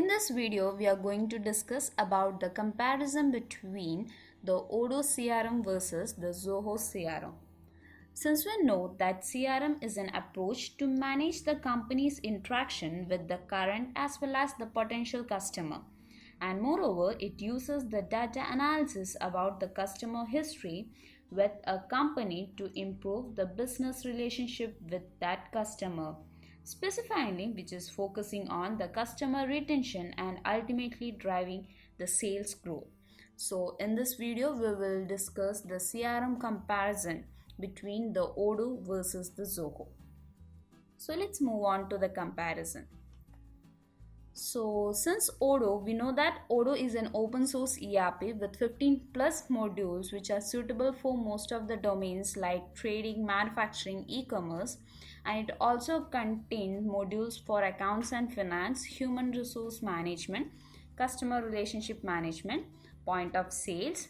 In this video, we are going to discuss about the comparison between the Odoo CRM versus the Zoho CRM. Since we know that CRM is an approach to manage the company's interaction with the current as well as the potential customer, and moreover, it uses the data analysis about the customer history with a company to improve the business relationship with that customer, specifying which is focusing on the customer retention and ultimately driving the sales growth. So in this video we will discuss the CRM comparison between the Odoo versus the Zoho. So let's move on to the comparison. So since Odoo, we know that Odoo is an open source ERP with 15 plus modules which are suitable for most of the domains like trading, manufacturing, e-commerce, and it also contains modules for accounts and finance, human resource management, customer relationship management, point of sales,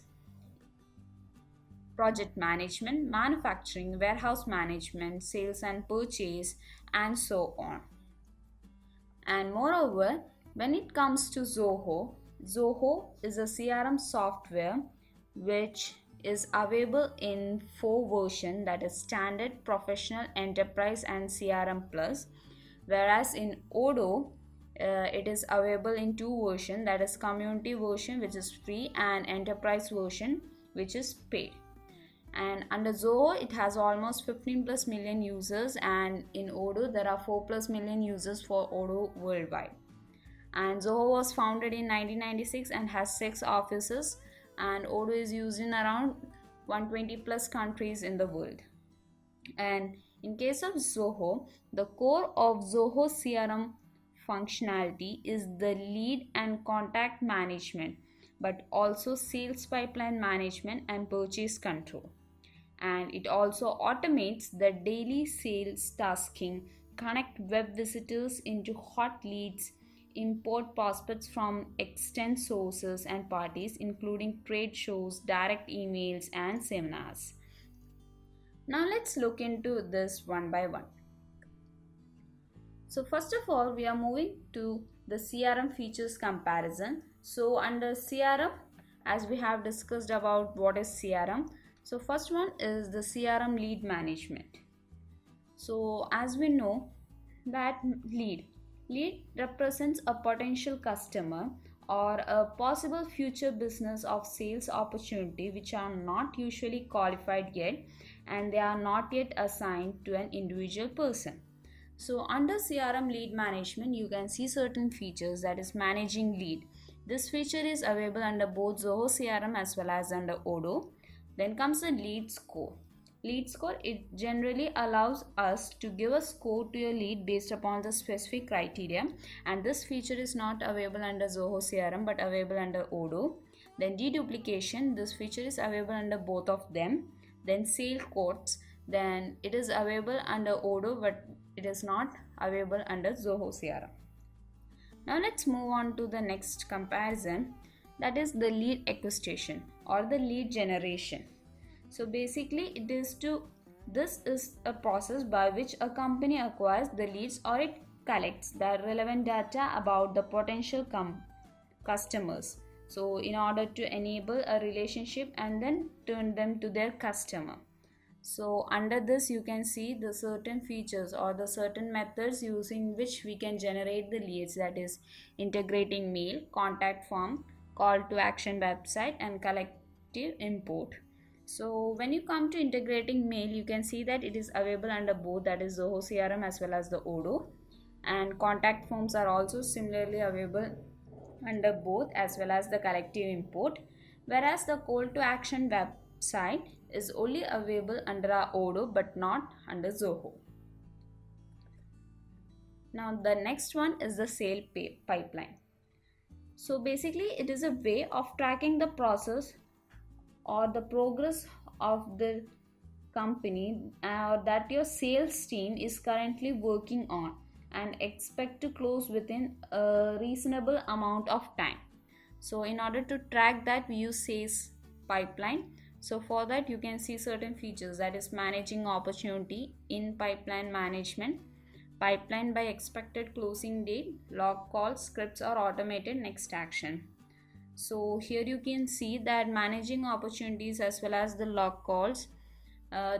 project management, manufacturing, warehouse management, sales and purchase, and so on. And moreover, when it comes to Zoho, Zoho is a CRM software which is available in 4 versions, that is standard, professional, enterprise and CRM plus, whereas in Odoo it is available in 2 versions, that is community version which is free and enterprise version which is paid. And under Zoho it has almost 15 plus million users, and in Odoo there are 4 plus million users for Odoo worldwide. And Zoho was founded in 1996 and has 6 offices, and Odoo is used in around 120 plus countries in the world. And in case of Zoho, the core of Zoho CRM functionality is the lead and contact management, but also sales pipeline management and purchase control. And it also automates the daily sales tasking, connect web visitors into hot leads, import prospects from external sources and parties including trade shows, direct emails and seminars. Now let's look into this one by one. So first of all, we are moving to the CRM features comparison. So under CRM, as we have discussed about what is CRM, so first one is the CRM lead management. So as we know that lead represents a potential customer or a possible future business of sales opportunity which are not usually qualified yet and they are not yet assigned to an individual person. So under CRM lead management, you can see certain features, that is managing lead. This feature is available under both Zoho CRM as well as under Odoo. Then comes the lead score. Lead score, it generally allows us to give a score to a lead based upon the specific criteria, and this feature is not available under Zoho CRM but available under Odoo. Then deduplication, this feature is available under both of them. Then sale quotes, then it is available under Odoo but it is not available under Zoho CRM. Now let's move on to the next comparison, that is the lead acquisition or the lead generation. So basically this is a process by which a company acquires the leads or it collects the relevant data about the potential customers. So in order to enable a relationship and then turn them to their customer. So under this you can see the certain features or the certain methods using which we can generate the leads, that is integrating mail, contact form, call to action website and collective import. So when you come to integrating mail, you can see that it is available under both, that is Zoho CRM as well as the Odoo, and contact forms are also similarly available under both as well as the collective import, whereas the call to action website is only available under our Odoo but not under Zoho. Now the next one is the sale pipeline. So basically it is a way of tracking the process or the progress of the company that your sales team is currently working on and expect to close within a reasonable amount of time. So in order to track that, we use sales pipeline. So for that you can see certain features, that is managing opportunity in pipeline management, pipeline by expected closing date, log calls, scripts or automated next action. So here you can see that managing opportunities as well as the log calls,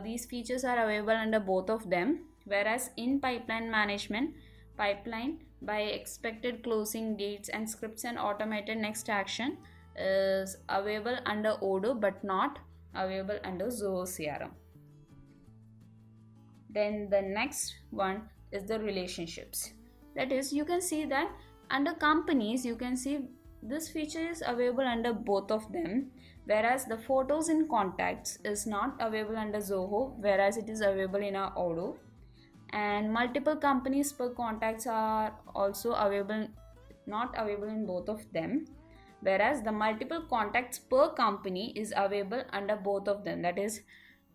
these features are available under both of them, whereas in pipeline management, pipeline by expected closing dates and scripts and automated next action is available under Odoo but not available under Zoho CRM. Then the next one is the relationships. That is, you can see that under companies, you can see this feature is available under both of them, whereas the photos in contacts is not available under Zoho, whereas it is available in our Odoo. And multiple companies per contacts are also available, not available in both of them, whereas the multiple contacts per company is available under both of them. That is,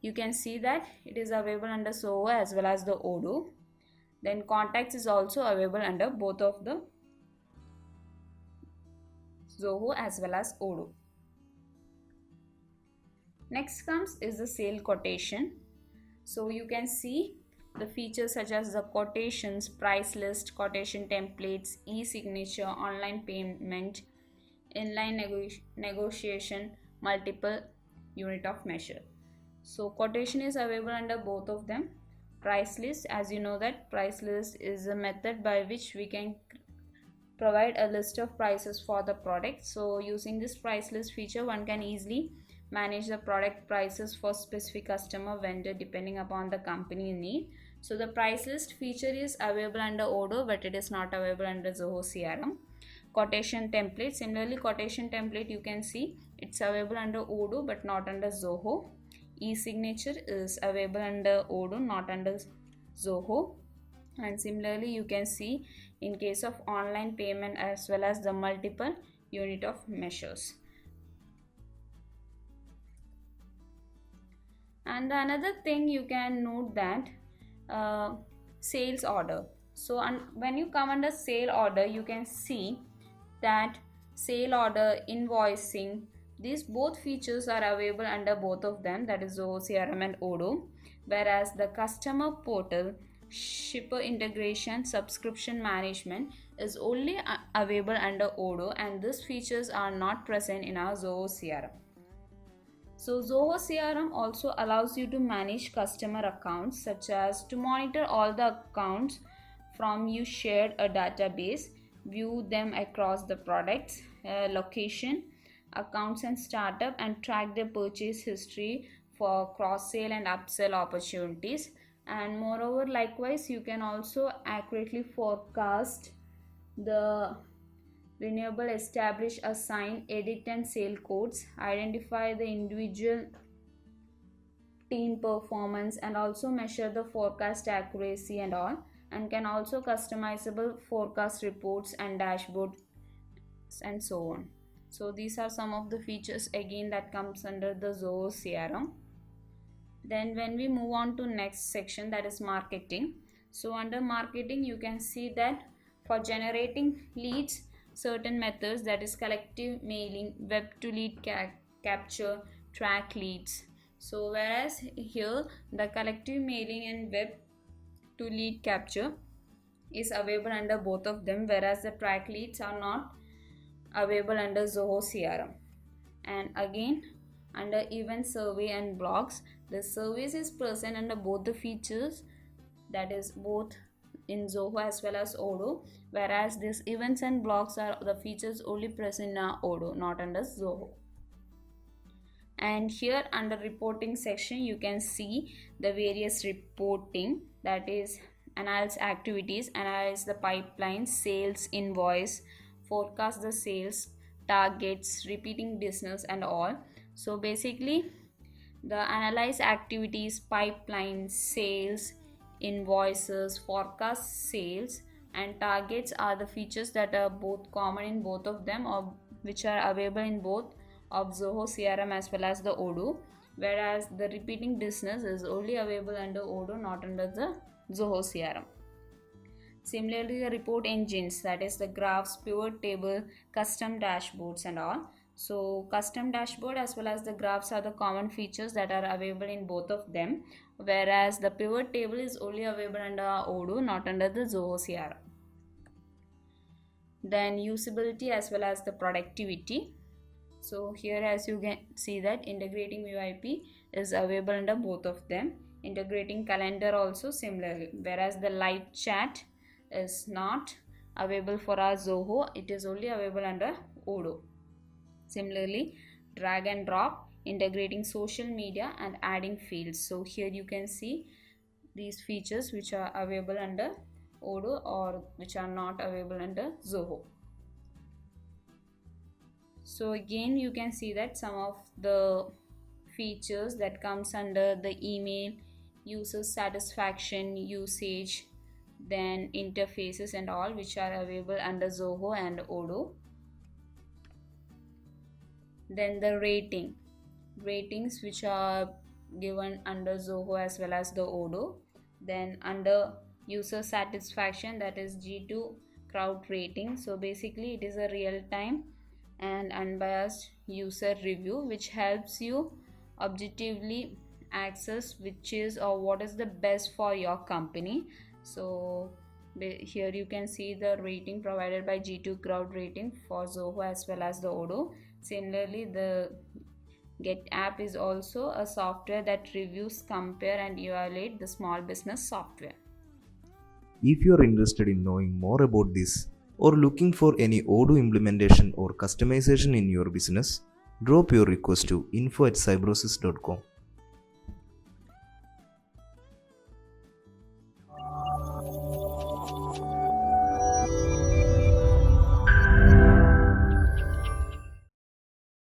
you can see that it is available under Zoho as well as the Odoo. Then contacts is also available under both of the Zoho as well as Odoo. Next comes is the sale quotation. So you can see the features such as the quotations, price list, quotation templates, e-signature, online payment, inline negotiation, multiple unit of measure. So quotation is available under both of them. Price list, as you know that price list is a method by which we can provide a list of prices for the product. So using this price list feature, one can easily manage the product prices for specific customer vendor depending upon the company need. So the price list feature is available under Odoo but it is not available under Zoho CRM. Quotation template, similarly quotation template you can see it's available under Odoo but not under Zoho. E-signature is available under Odoo, not under Zoho. And similarly you can see in case of online payment as well as the multiple unit of measures. And another thing you can note that sales order. So when you come under sale order, you can see that sale order, invoicing, these both features are available under both of them, that is Zoho CRM and Odoo, whereas the customer portal, shipper integration, subscription management is only available under Odoo, and these features are not present in our Zoho CRM. So Zoho CRM also allows you to manage customer accounts, such as to monitor all the accounts from you shared a database, view them across the products, location, accounts and startup, and track their purchase history for cross-sale and upsell opportunities. And moreover, likewise, you can also accurately forecast the renewable, establish, assign, edit and sale codes, identify the individual team performance, and also measure the forecast accuracy and all, and can also customizable forecast reports and dashboards and so on. So these are some of the features again that comes under the Zoho CRM. Then when we move on to next section, that is marketing. So under marketing you can see that for generating leads, certain methods, that is collective mailing, web to lead capture, track leads. So whereas here the collective mailing and web to lead capture is available under both of them, whereas the track leads are not available under Zoho CRM. And again under event survey and blogs, the service is present under both the features, that is both in Zoho as well as Odoo, whereas these events and blogs are the features only present in Odoo, not under Zoho. And here under reporting section you can see the various reporting, that is analyze activities, analyze the pipeline, sales, invoice, forecast the sales, targets, repeating business and all. So basically the analyze activities, pipeline, sales, invoices, forecast sales and targets are the features that are both common in both of them, or which are available in both of Zoho CRM as well as the Odoo, whereas the repeating business is only available under Odoo, not under the Zoho CRM. Similarly, the report engines, that is the graphs, pivot table, custom dashboards and all, So custom dashboard as well as the graphs are the common features that are available in both of them, whereas the pivot table is only available under Odoo, not under the Zoho CRM. Then usability as well as the productivity. So here as you can see that integrating VoIP is available under both of them. Integrating calendar also similarly, whereas the live chat is not available for our Zoho, it is only available under Odoo. Similarly, drag and drop, integrating social media and adding fields. So here you can see these features which are available under Odoo or which are not available under Zoho. So again you can see that some of the features that comes under the email, user satisfaction, usage, then interfaces and all, which are available under Zoho and Odoo. Then the ratings which are given under Zoho as well as the Odoo. Then under user satisfaction, that is G2 crowd rating. So basically it is a real-time and unbiased user review which helps you objectively access which is or what is the best for your company. So here you can see the rating provided by G2 crowd rating for Zoho as well as the Odoo. Similarly, the Get app is also a software that reviews, compare and evaluate the small business software. If you are interested in knowing more about this or looking for any Odoo implementation or customization in your business, drop your request to info@cybrosys.com.